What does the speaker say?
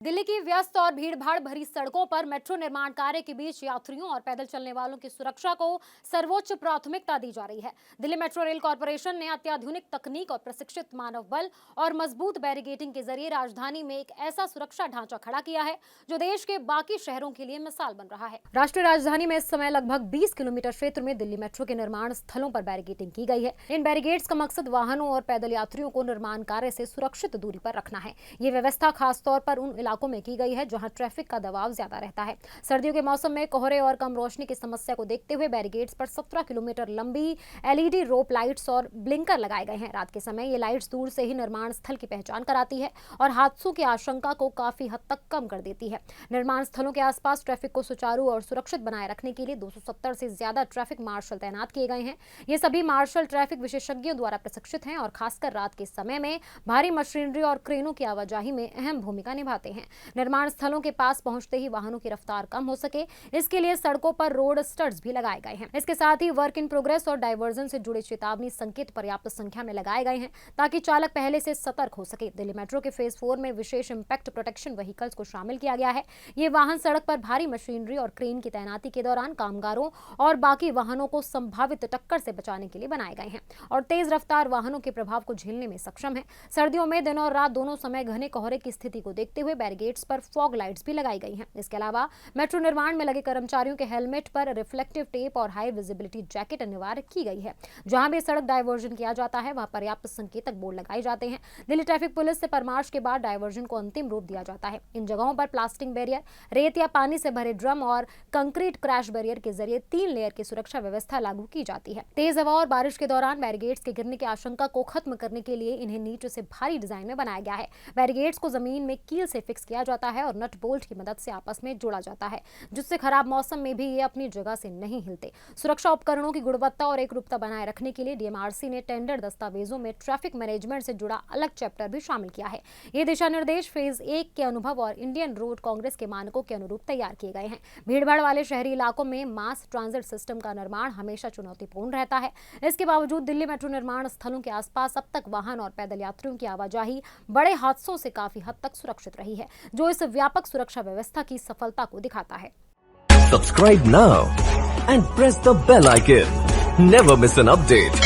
दिल्ली की व्यस्त और भीड़भाड़ भरी सड़कों पर मेट्रो निर्माण कार्य के बीच यात्रियों और पैदल चलने वालों की सुरक्षा को सर्वोच्च प्राथमिकता दी जा रही है। दिल्ली मेट्रो रेल कॉरपोरेशन ने अत्याधुनिक तकनीक और प्रशिक्षित मानव बल और मजबूत बैरिकेडिंग के जरिए राजधानी में एक ऐसा सुरक्षा ढांचा खड़ा किया है जो देश के बाकी शहरों के लिए मिसाल बन रहा है। राष्ट्रीय राजधानी में इस समय लगभग 20 किलोमीटर क्षेत्र में दिल्ली मेट्रो के निर्माण स्थलों पर बैरिकेडिंग की गई है। इन बैरिकेड्स का मकसद वाहनों और पैदल यात्रियों को निर्माण कार्य से सुरक्षित दूरी पर रखना है। ये व्यवस्था खासतौर पर उन इलाकों में की गई है जहां ट्रैफिक का दबाव ज्यादा रहता है। सर्दियों के मौसम में कोहरे और कम रोशनी की समस्या को देखते हुए बैरिकेड्स पर 17 किलोमीटर लंबी एलईडी रोप लाइट्स और ब्लिंकर लगाए गए हैं। रात के समय ये लाइट्स दूर से ही निर्माण स्थल की पहचान कराती है और हादसों की आशंका को काफी हद तक कम कर देती है। निर्माण स्थलों के आसपास ट्रैफिक को सुचारू और सुरक्षित बनाए रखने के लिए 270 से ज्यादा ट्रैफिक मार्शल तैनात किए गए हैं। ये सभी मार्शल ट्रैफिक विशेषज्ञों द्वारा प्रशिक्षित हैं और खासकर रात के समय में भारी मशीनरी और क्रेनों की आवाजाही में अहम भूमिका निभाते हैं। निर्माण स्थलों के पास पहुंचते ही वाहनों की रफ्तार कम हो सके, इसके लिए सड़कों पर रोड स्टड्स भी लगाए गए हैं। इसके साथ ही वर्क इन प्रोग्रेस और डायवर्जन से जुड़े चेतावनी संकेत पर्याप्त संख्या में लगाए गए हैं ताकि चालक पहले से सतर्क हो सके। दिल्ली मेट्रो के फेज 4 में विशेष इंपैक्ट प्रोटेक्शन व्हीकल्स को शामिल किया गया है। ये वाहन सड़क पर भारी मशीनरी और क्रेन की तैनाती के दौरान कामगारों और बाकी वाहनों को संभावित टक्कर से बचाने के लिए बनाए गए हैं और तेज रफ्तार वाहनों के प्रभाव को झेलने में सक्षम है। सर्दियों में दिन और रात दोनों समय घने कोहरे की स्थिति को देखते हुए बैरिकेड्स पर फॉग लाइट्स भी लगाई गई हैं। इसके अलावा मेट्रो निर्माण में लगे कर्मचारियों के हेलमेट पर रिफ्लेक्टिव टेप और हाई विजिबिलिटी जैकेट अनिवार्य की गई है। जहां भी सड़क डायवर्जन किया जाता है वहां पर्याप्त संकेतक बोर्ड लगाए जाते हैं। दिल्ली ट्रैफिक पुलिस से परामर्श के बाद डायवर्जन को अंतिम रूप दिया जाता है। इन जगहों पर प्लास्टिक बैरियर, रेत या पानी से भरे ड्रम और कंक्रीट क्रैश बैरियर के जरिए 3 लेयर की सुरक्षा व्यवस्था लागू की जाती है। तेज हवा और बारिश के दौरान बैरिकेड्स के गिरने की आशंका को खत्म करने के लिए इन्हें नीचे से भारी डिजाइन में बनाया गया है। बैरिकेड्स को जमीन में कील से फिक्स किया जाता है और नट बोल्ट की मदद से आपस में जोड़ा जाता है, जिससे खराब मौसम में भी ये अपनी जगह से नहीं हिलते। सुरक्षा उपकरणों की गुणवत्ता और एकरूपता बनाए रखने के लिए डीएमआरसी ने टेंडर दस्तावेजों में ट्रैफिक मैनेजमेंट से जुड़ा अलग चैप्टर भी शामिल किया है। ये दिशा निर्देश फेज 1 के अनुभव और इंडियन रोड कांग्रेस के मानकों के अनुरूप तैयार किए गए हैं। भीड़भाड़ वाले शहरी इलाकों में मास ट्रांजिट सिस्टम का निर्माण हमेशा चुनौतीपूर्ण रहता है। इसके बावजूद दिल्ली मेट्रो निर्माण स्थलों के आसपास अब तक वाहन और पैदल यात्रियों की आवाजाही बड़े हादसों से काफी हद तक सुरक्षित रही है, जो इस व्यापक सुरक्षा व्यवस्था की सफलता को दिखाता है। Subscribe now and press the bell icon. Never miss an update.